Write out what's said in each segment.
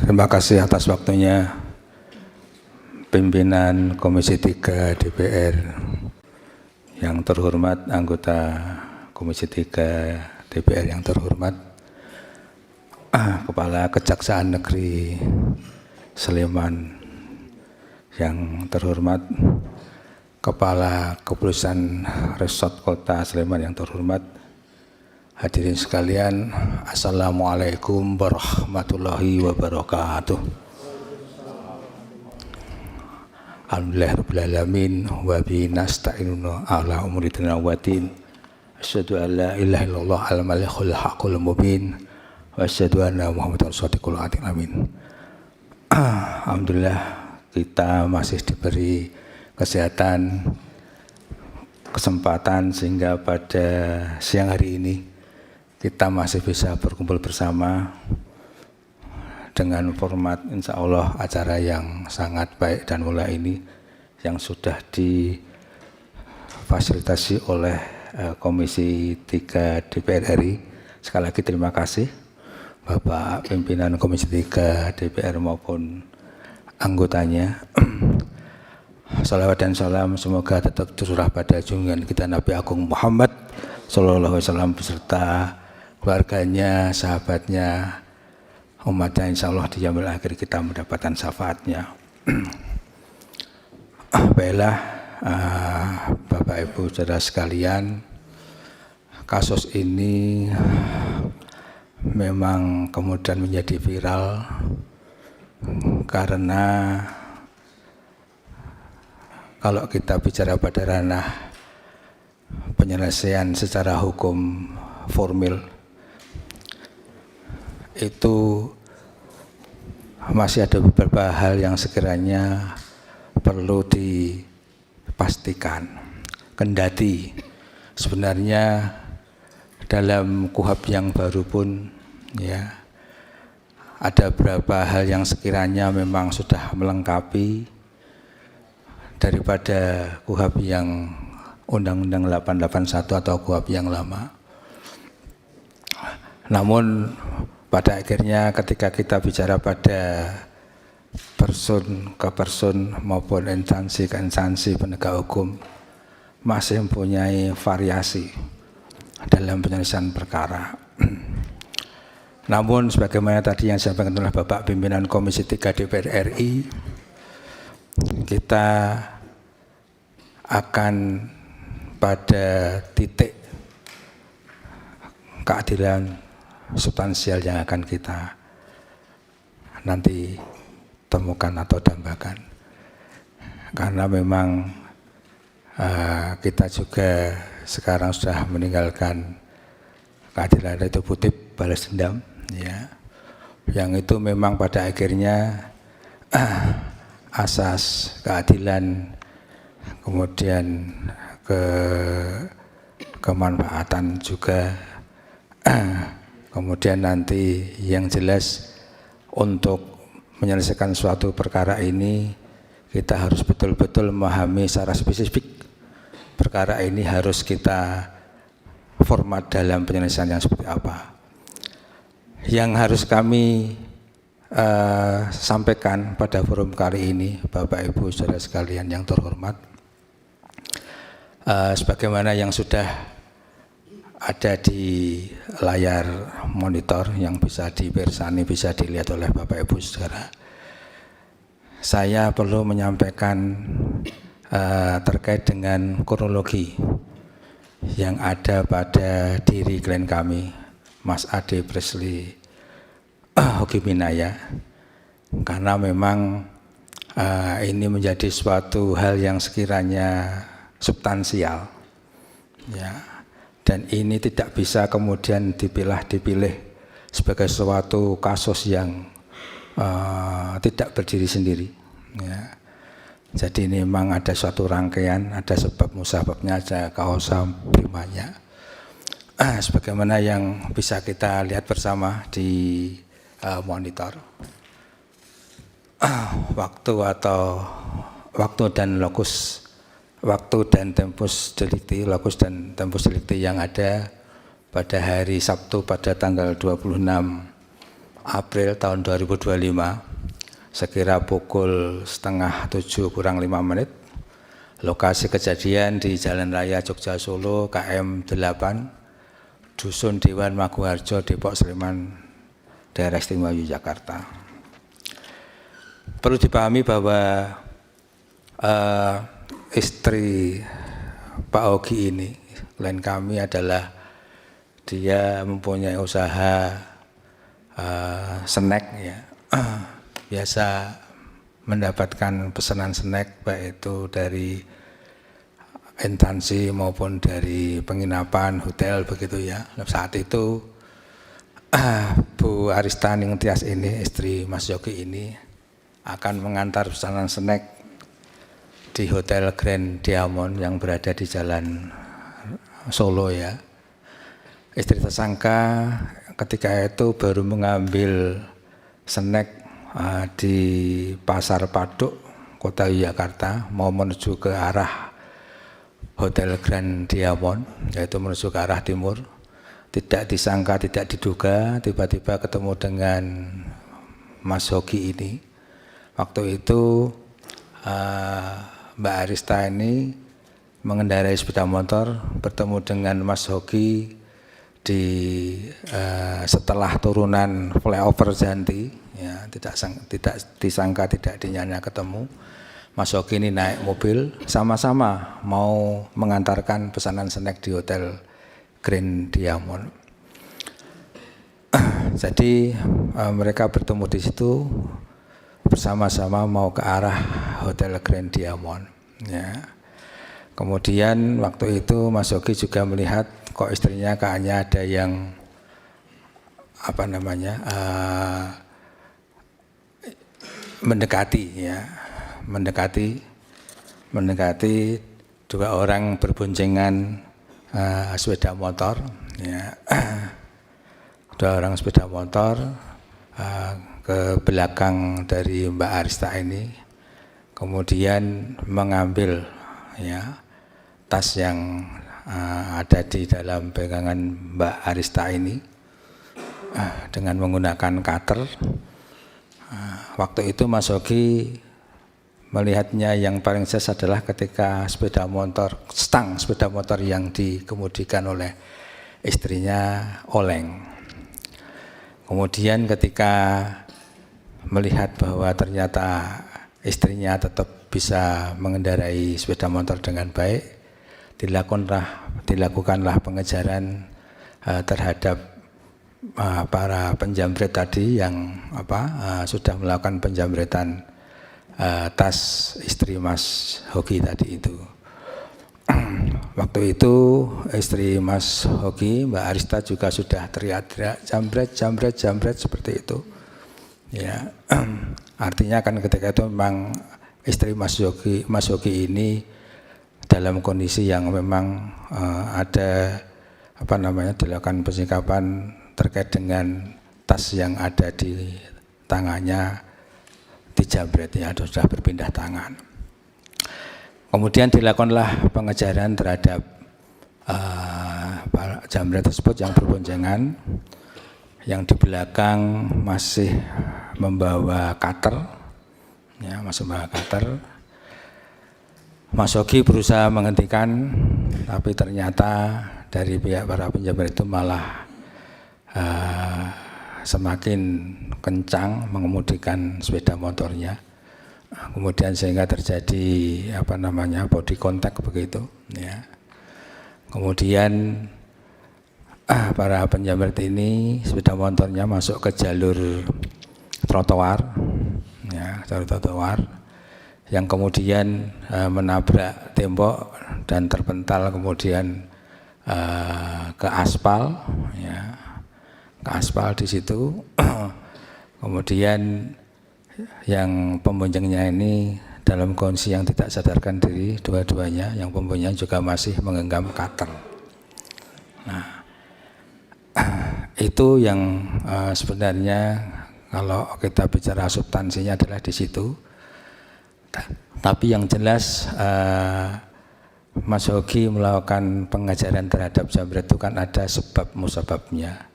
Terima kasih atas waktunya pimpinan Komisi 3 DPR, yang terhormat anggota Komisi 3 DPR yang terhormat, Kepala Kejaksaan Negeri Sleman yang terhormat, Kepala Kepolisian Resort Kota Sleman yang terhormat, hadirin sekalian, Assalamualaikum warahmatullahi wabarakatuh. Alhamdulillahirrahmanirrahim, wa bihi nasta'inu ala umuri dunya wa din. Asyhadu an la ilaha illallah al-malikul haqqul mubin wa asyhadu anna Muhammadar shadiqul amin. Alhamdulillah, kita masih diberi kesehatan, kesempatan sehingga pada siang hari ini kita masih bisa berkumpul bersama dengan format insya Allah acara yang sangat baik dan mulia ini yang sudah difasilitasi oleh Komisi 3 DPR RI. Sekali lagi terima kasih Bapak pimpinan Komisi 3 DPR maupun anggotanya. Salawat dan salam semoga tetap tercurah pada junjungan kita Nabi Agung Muhammad Sallallahu Alaihi Wasallam beserta keluarganya, sahabatnya, umatnya, insya Allah di yaumil akhir kita mendapatkan syafaatnya. Baiklah, Bapak Ibu saudara sekalian, kasus ini memang kemudian menjadi viral karena kalau kita bicara pada ranah penyelesaian secara hukum formil, itu masih ada beberapa hal yang sekiranya perlu dipastikan. Kendati sebenarnya dalam KUHP yang baru pun ya ada beberapa hal yang sekiranya memang sudah melengkapi daripada KUHP yang Undang-Undang 881 atau KUHP yang lama. Namun pada akhirnya ketika kita bicara pada person ke person maupun instansi ke instansi penegak hukum masih mempunyai variasi dalam penyelesaian perkara. Namun sebagaimana tadi yang disampaikan oleh Bapak pimpinan Komisi 3 DPR RI, kita akan pada titik keadilan substansial yang akan kita nanti temukan atau dambakan, karena memang kita juga sekarang sudah meninggalkan keadilan retributif balas dendam ya, yang itu memang pada akhirnya asas keadilan kemudian kemanfaatan juga kemudian nanti yang jelas untuk menyelesaikan suatu perkara ini kita harus betul-betul memahami secara spesifik perkara ini harus kita format dalam penyelesaian yang seperti apa. Yang harus kami sampaikan pada forum kali ini, Bapak Ibu saudara sekalian yang terhormat, sebagaimana yang sudah ada di layar monitor yang bisa dipersani, bisa dilihat oleh Bapak Ibu saudara. Saya perlu menyampaikan terkait dengan kronologi yang ada pada diri klien kami, Mas Ade Presley Hokiminaya, karena memang ini menjadi suatu hal yang sekiranya substansial ya. Dan ini tidak bisa kemudian dipilih sebagai suatu kasus yang tidak berdiri sendiri. Ya. Jadi ini memang ada suatu rangkaian, ada sebab musababnya, ada kausa primanya. Sebagaimana yang bisa kita lihat bersama di monitor. Waktu dan lokus waktu dan tempus delicti, lokus dan tempus delicti yang ada pada hari Sabtu pada tanggal 26 April tahun 2025 sekira pukul 6:30 kurang 5 menit. Lokasi kejadian di Jalan Raya Jogja Solo KM 8 Dusun Dewan Maguharjo, Depok Sleman, Daerah Istimewa Yogyakarta. Perlu dipahami bahwa istri Pak Hoki ini, klien kami adalah dia mempunyai usaha snack ya. Biasa mendapatkan pesanan snack baik itu dari instansi maupun dari penginapan hotel begitu ya. Saat itu Bu Arista Ningtyas ini, istri Mas Yogi ini akan mengantar pesanan snack di Hotel Grand Diamond yang berada di Jalan Solo ya. Istri tersangka ketika itu baru mengambil snack di Pasar Paduk, Kota Yogyakarta, mau menuju ke arah Hotel Grand Diamond, yaitu menuju ke arah timur. Tidak disangka, tidak diduga, tiba-tiba ketemu dengan Mas Hoki ini. Waktu itu Mbak Arista ini mengendarai sepeda motor, bertemu dengan Mas Hoki di setelah turunan flyover Janti, ya, tidak disangka, tidak dinyana ketemu. Mas Hoki ini naik mobil, sama-sama mau mengantarkan pesanan snack di Hotel Grand Diamond. Jadi mereka bertemu di situ bersama-sama mau ke arah Hotel Grand Diamond. Ya. Kemudian waktu itu Mas Hoki juga melihat kok istrinya kayaknya ada yang mendekati ya, mendekati dua orang berboncengan sepeda motor ya. Dua orang sepeda motor ke belakang dari Mbak Arista ini, kemudian mengambil ya tas yang ada di dalam pegangan Mbak Arista ini dengan menggunakan cutter. Waktu itu Mas Hoki melihatnya yang paling jelas adalah ketika stang sepeda motor yang dikemudikan oleh istrinya oleng. Kemudian ketika melihat bahwa ternyata istrinya tetap bisa mengendarai sepeda motor dengan baik, dilakukanlah pengejaran terhadap para penjamret tadi yang sudah melakukan penjamretan tas istri Mas Hoki tadi itu. Waktu itu istri Mas Hoki, Mbak Arista juga sudah teriak-teriak jambret seperti itu. Ya, artinya kan ketika itu memang istri Mas Hoki ini dalam kondisi yang memang ada dilakukan persikapan terkait dengan tas yang ada di tangannya dijambret ya, sudah berpindah tangan. Kemudian dilakukanlah pengejaran terhadap jambret tersebut yang berboncengan, yang di belakang masih membawa cutter, ya, Mas Hoki berusaha menghentikan, tapi ternyata dari pihak para penjamret itu malah semakin kencang mengemudikan sepeda motornya. Kemudian sehingga terjadi body contact begitu. Ya. Kemudian para penjamret ini sepeda motornya masuk ke jalur trotoar, ya, jalur trotoar, yang kemudian menabrak tembok dan terpental kemudian ke aspal, ya, ke aspal di situ. Kemudian yang pemboncengnya ini dalam kondisi yang tidak sadarkan diri dua-duanya, yang pemboncengnya juga masih menggenggam cutter. Nah, itu yang sebenarnya kalau kita bicara substansinya adalah di situ. Tapi yang jelas Mas Hoki melakukan pengajaran terhadap jambret itu kan ada sebab musababnya,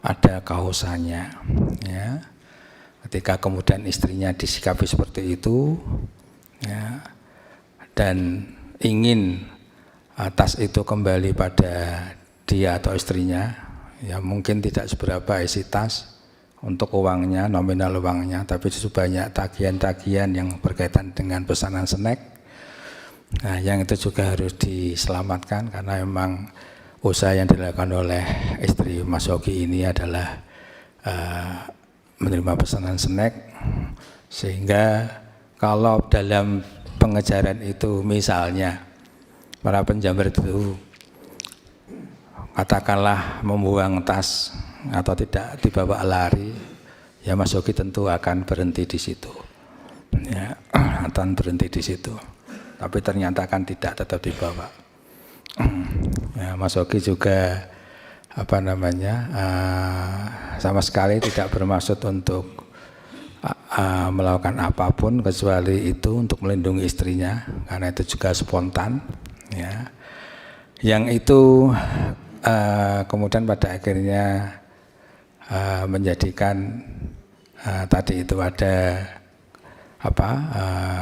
ada kausannya, ya. Ketika kemudian istrinya disikapi seperti itu, ya, dan ingin tas itu kembali pada dia atau istrinya, ya mungkin tidak seberapa isi tas untuk uangnya, nominal uangnya, tapi banyak tagihan-tagihan yang berkaitan dengan pesanan snack. Nah, yang itu juga harus diselamatkan karena memang usaha yang dilakukan oleh istri Mas Hoki ini adalah menerima pesanan snack, sehingga kalau dalam pengejaran itu misalnya para penjamret itu katakanlah membuang tas atau tidak dibawa lari, ya Mas Hoki tentu akan berhenti di situ, ya, akan berhenti di situ. Tapi ternyata kan tidak, tetap dibawa. Ya, Mas Hoki juga sama sekali tidak bermaksud untuk melakukan apapun kecuali itu untuk melindungi istrinya, karena itu juga spontan, ya. Yang itu kemudian pada akhirnya menjadikan tadi itu ada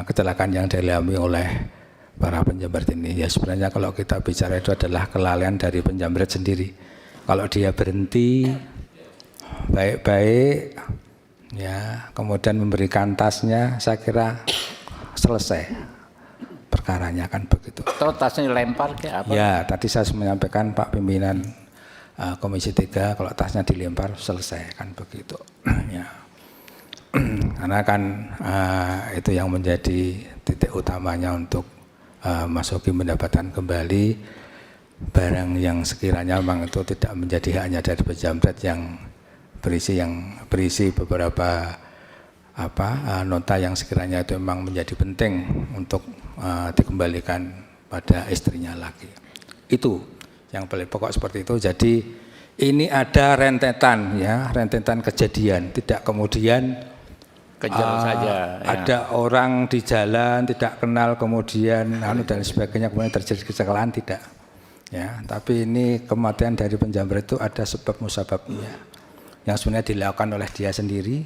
kecelakaan yang dialami oleh para penjamret ini. Ya sebenarnya kalau kita bicara itu adalah kelalaian dari penjamret sendiri. Kalau dia berhenti baik-baik, ya kemudian memberikan tasnya, saya kira selesai perkaranya, kan begitu. Atau tasnya dilempar kayak apa? Ya tadi saya menyampaikan Pak Pimpinan Komisi 3, kalau tasnya dilempar selesai, kan begitu. Ya. Karena kan itu yang menjadi titik utamanya untuk Mas Hoki mendapatkan kembali barang yang sekiranya memang itu tidak menjadi haknya dari penjamret, yang berisi beberapa nota yang sekiranya itu memang menjadi penting untuk dikembalikan pada istrinya lagi. Itu yang paling pokok seperti itu. Jadi ini ada rentetan, ya, rentetan kejadian, tidak kemudian saja. Ada orang di jalan tidak kenal kemudian dan sebagainya kemudian terjadi kecelakaan, tidak. Ya, tapi ini kematian dari penjamret itu ada sebab musababnya yang sebenarnya dilakukan oleh dia sendiri,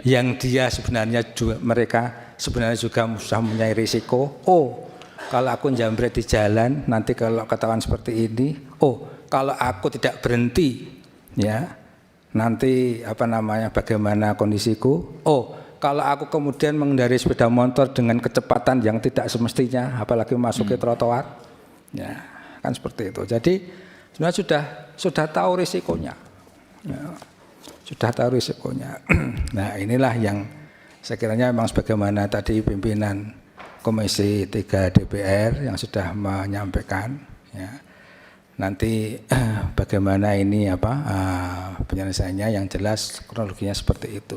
yang dia sebenarnya mereka sebenarnya juga mempunyai risiko. Oh, kalau aku jambret di jalan nanti kalau ketahuan seperti ini, oh kalau aku tidak berhenti, ya nanti bagaimana kondisiku. Oh, kalau aku kemudian mengendarai sepeda motor dengan kecepatan yang tidak semestinya, apalagi masuk ke trotoar, ya kan seperti itu. Jadi sebenarnya sudah tahu risikonya, ya, sudah tahu risikonya. Nah inilah yang sekiranya memang sebagaimana tadi pimpinan Komisi 3 DPR yang sudah menyampaikan, ya, nanti bagaimana ini penyelesaiannya, yang jelas kronologinya seperti itu.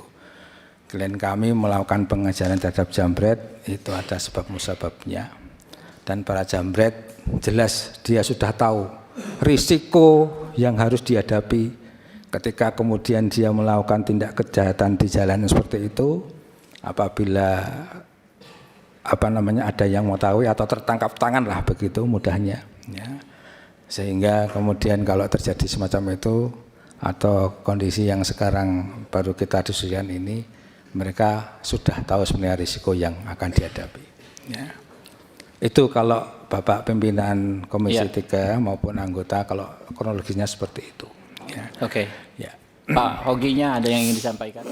Klien kami melakukan pengajaran terhadap jambret itu ada sebab musababnya, dan para jambret jelas dia sudah tahu risiko yang harus dihadapi ketika kemudian dia melakukan tindak kejahatan di jalan seperti itu. Apabila ada yang mengetahui atau tertangkap tangan lah begitu mudahnya, ya. Sehingga kemudian kalau terjadi semacam itu atau kondisi yang sekarang baru kita diskusikan ini, mereka sudah tahu sebenarnya risiko yang akan dihadapi, ya. Itu kalau Bapak Pimpinan Komisi 3 maupun anggota, kalau kronologinya seperti itu, ya. Oke. Ya. Pak Hoginya ada yang ingin disampaikan?